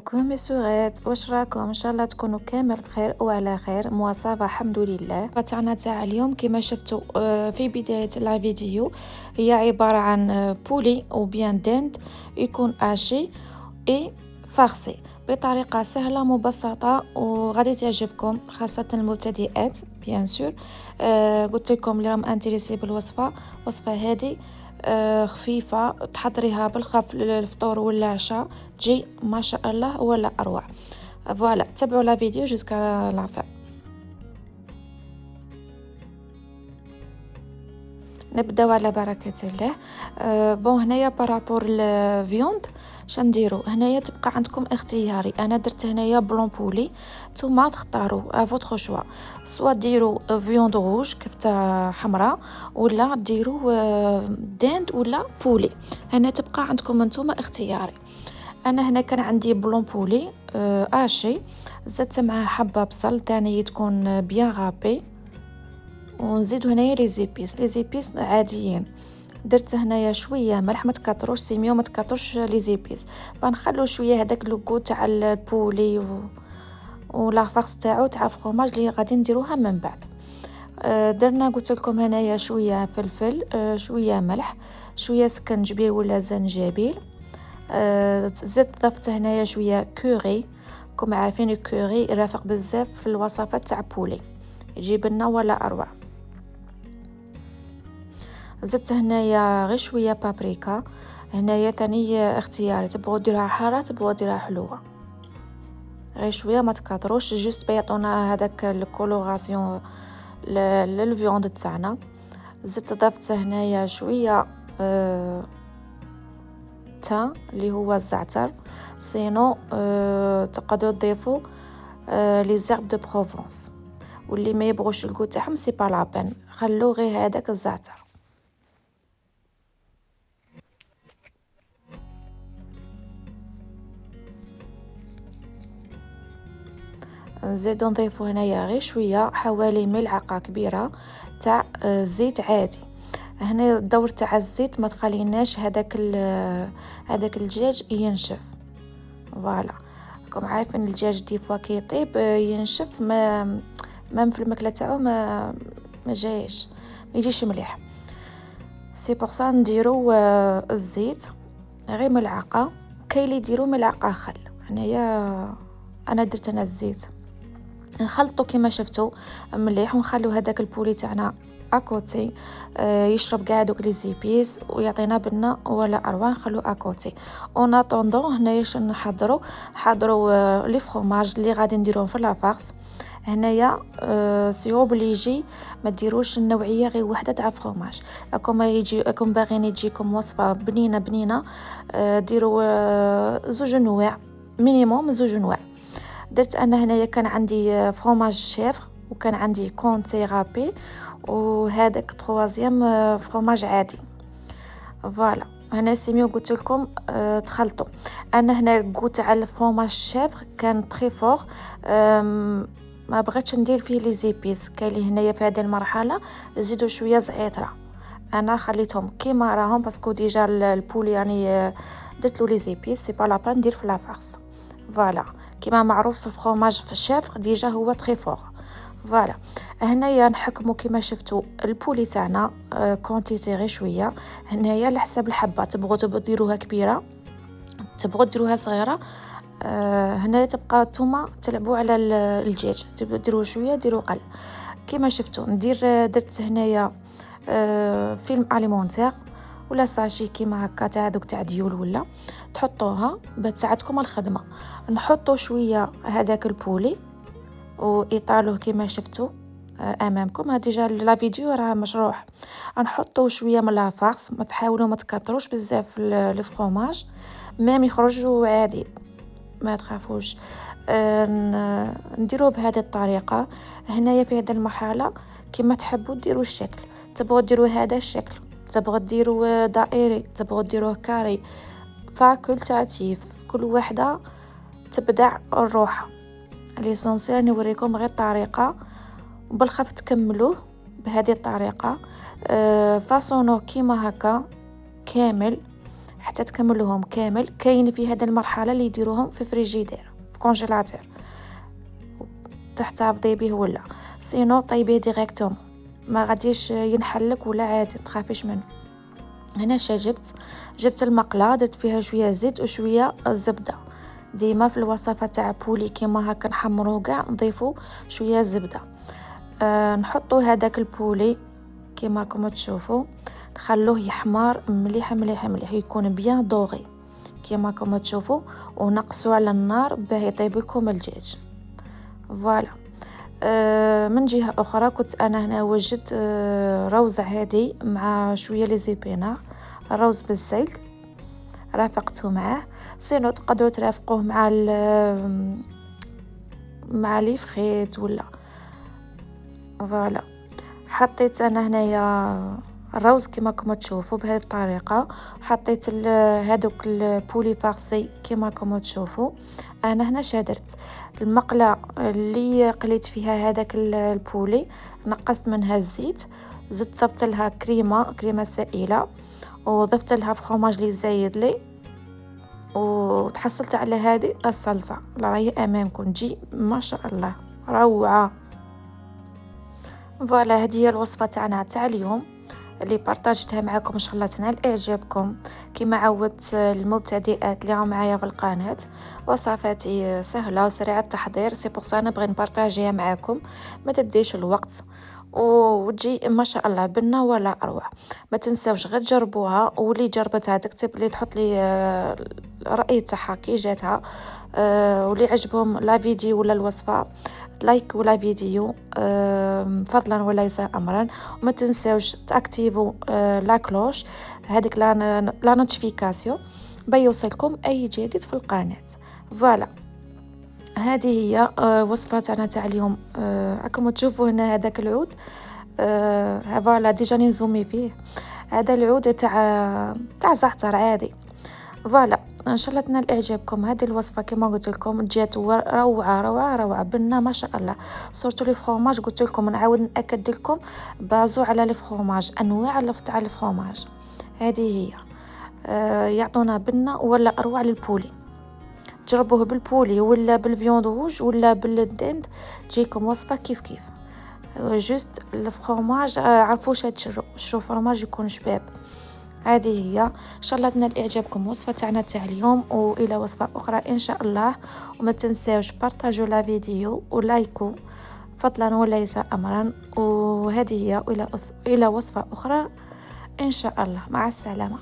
عليكم يا سغات، واش راكم؟ ان شاء الله تكونوا كامل بخير وعلى خير. مواصفه الحمد لله. تاعنا تاع اليوم كما شفتوا في بدايه لا فيديو هي عباره عن بولي او بيان دند يكون اشي اي فارسي بطريقه سهله مبسطه وغادي تعجبكم خاصه المبتدئات بيان سور. قلت لكم اللي راهم انتريسي بالوصفه، وصفه هذه خفيفة تحضريها بالخف للفطور ولا العشاء، تجي ما شاء الله ولا أروع. فوالا تابعوا لا فيديو جوسكا لا فان. نبداو على بركة الله. بون هنايا بارابور الفيوند شنديرو هنايا تبقى عندكم اختياري. انا درت هنايا بلون بولي، نتوما تختاروا افوتر شوا، سوا ديروا فيوند روج كفته حمراء ولا ديروا داند ولا بولي. هنا تبقى عندكم نتوما اختياري. انا هنا كان عندي بلون بولي اشي، زدت معاه حبه بصل ثاني تكون بيان غابي، ونزيدو هنايا لي زيبيس عاديين. درت هنايا شويه ملح، ما تكثروش سيميو، ما تكثروش لي زيبيس، بنخلو شويه هذاك لوغو تاع البولي ولا فارس تاعو تاع الفرomاج اللي غادي نديروها من بعد. درنا قلت لكم هنايا شويه فلفل، شويه ملح، شويه سكنجبير ولا زنجبيل. زدت ضفت هنايا شويه كوري. كما عارفين الكوري رافق بزاف في الوصفات تاع بولي، يجيب لنا ولا اروع. زدت هنايا غير شويه بابريكا، هنايا ثاني اختياري، تبغوا ديروها حاره تبغوا ديروها حلوه، غير شويه ما تكثروش، جوست بيعطونا هذاك الكولوراسيون للفيوند تاعنا. زدت ضفت هنايا شويه تا اللي هو الزعتر، سينو تقدروا تضيفوا لي زيرب دو بروفونس، واللي ما يبغوش الكو تاعهم سي با لابن، خلو غير هذاك الزعتر. نزيدو نضيفو هنايا غير شويه، حوالي ملعقه كبيره تاع زيت عادي. هنا الدور تاع الزيت ما تخليناش هذاك الدجاج ينشف. فوالا راكم عارفين الدجاج دي فوا كي يطيب ينشف، ما في الماكله تاعو ما جايش، ما يجيش مليح. سي بور سا نديرو الزيت غير ملعقه، كاين اللي يديروا ملعقه خل. هنايا انا درت الزيت، نخلطو كما شفتوا مليح، ونخلو هذاك البولي تاعنا اكوتي يشرب كاع دوك لي زيبيس ويعطينا بنه ولا اروع. نخلو اكوتي اون اتوندون. هنايا نحضروا لي فرomاج اللي غادي نديروهم في لافارس. هنايا سي اوبليجي ما ديروش النوعيه غير وحده تاع فرomاج. راكم باغيين يجيكم وصفه بنينه ديروا زوج انواع، مينيموم زوج انواع. درت انا هنايا كان عندي فرomاج شيفر، وكان عندي كونتي غابي، وهذاك تروازيام فرomاج عادي. فوالا هنا سيميو قلت لكم تخلطوا. انا هنا قلت على الفرomاج شيفر كان تري فور، ما بغيتش ندير فيه لي زيبيس. كاين لي هنايا في هذه المرحله زيدوا شويه زعتره، انا خليتهم كيما راهم باسكو ديجا البولي يعني درت له لي زيبيس، سي با لابان ندير في لافارس. فوالا كيما معروف في الفرomاج في الشيفر ديجا هو تري فور. فوالا هنايا نحكموا كيما شفتوا البولي تاعنا كونتيتي غير شويه. هنايا على حساب الحبه، تبغوا ديروها كبيره تبغوا ديروها صغيره. هنايا تبقى نتوما تلعبوا على الدجاج، تبغوا ديروا شويه ديروا قل كيما شفتوا. درت هنايا فيلم اليمونتير ولا ساشي كيما هكا تاع دوك تاع ديول، ولا تحطوها بتساعدكم الخدمه. نحطوا شويه هذاك البولي واطالوه كيما شفتوا امامكم. ها ديجا لا فيديو راه مشروح. نحطوا شويه من لافارس، ما تحاولوا ما تكثروش بزاف الفرomاج، ميم يخرجوا عادي ما تخافوش. نديروه بهذه الطريقه. هنايا في هذه المرحله كيما تحبوا ديروا الشكل، تبغوا ديروا هذا الشكل، تبغوا ديروا دائري، تبغوا ديروه كاري، فاكولتاتيف، كل وحده تبدع الروح. ليسونسيال نوريكم غير الطريقه بالخف تكملوه بهذه الطريقه. فاصونو كيما هكا كامل حتى تكملوهم كامل. كاين في هذه المرحله اللي يديروهم في فريجيدير، في كونجيلاتور، تحتفظي به ولا سينو طيبيه ديريكتوم، ما غاديش ينحلك ولا عادي، متخافيش منه. هنا جبت المقله، درت فيها شويه زيت وشويه الزبده. ديما في الوصفه تاع بولي كيما هكا نحمروه كاع نضيفوا شويه زبده. نحطوا هذاك البولي كيما راكم تشوفوا، نخلوه يحمر مليح مليح مليح، يكون بيان دوغي كيما راكم تشوفوا، ونقصوا على النار باه يطيب لكم الدجاج. فوالا. من جهه اخرى كنت انا هنا وجدت روز عادي مع شويه لي زيبينار، الروز بالسلق رافقته معاه. سينو تقدروا ترافقوه مع لي فخيت ولا. فوالا. حطيت انا هنايا الروز كيما راكم تشوفوا بهذه الطريقه، حطيت هذوك البولي فارسي كيما راكم تشوفوا. انا هنا شادرت المقله اللي قليت فيها هذاك البولي، نقصت منها الزيت، زدت ضفت لها كريمه سائله، وضفت لها فرomاج لي زايد لي، وتحصلت على هذه الصلصه اللي راهي امامكم، تجي ما شاء الله روعه. فوالا، هذه هي الوصفه تاعنا تاع اليوم اللي بارطاجتها معكم، ان شاء الله تنال اعجابكم. كما عودت المبتدئات اللي راهم معايا في القناه، وصفاتي سهله وسريعه التحضير، سي بوغ سا نبغي نبارطاجيها معكم، ما تديش الوقت وتجي ما شاء الله بنه ولا اروع. ما تنساوش غير تجربوها، واللي جربتها تكتب لي، تحط لي الراي تاعها كي جاتها، واللي عجبهم لا فيديو ولا الوصفه لايك ولا فيديو فضلا وليس امرا. وما تنساوش تاكتيفوا لا كلوش، هذيك لا نوتيفيكاسيون بيوصلكم اي جديد في القناه. فوالا، هذه هي وصفه تاعنا تاع اليوم. راكم تشوفوا هنا هذاك العود، فوالا ديجا نزومي فيه. هذا العود تاع زعتر عادي. فوالا، ان شاء الله تنال اعجابكم هذه الوصفه. كما قلت لكم جات روعه روعه روعه بنا ما شاء الله. صورتوا لي فرomاج، قلت لكم نعاود ناكد لكم، بازو على لي فرomاج، انواع تاع الفرomاج هذه هي. يعطونا بنا ولا اروع للبولي. جربوه بالبولي ولا بالفيوند روج ولا بالدند، تجيكم وصفه كيف كيف. جوست الفرomاج عرفوش تشرو فرomاج يكون شباب. هذه هي، ان شاء الله تنال اعجابكم وصفه تاعنا تاع اليوم، والى وصفه اخرى ان شاء الله. وما تنساوش بارطاجوا لا فيديو ولايكو فضلا وليس امرا. وهذه هي، الى وصفه اخرى ان شاء الله. مع السلامه.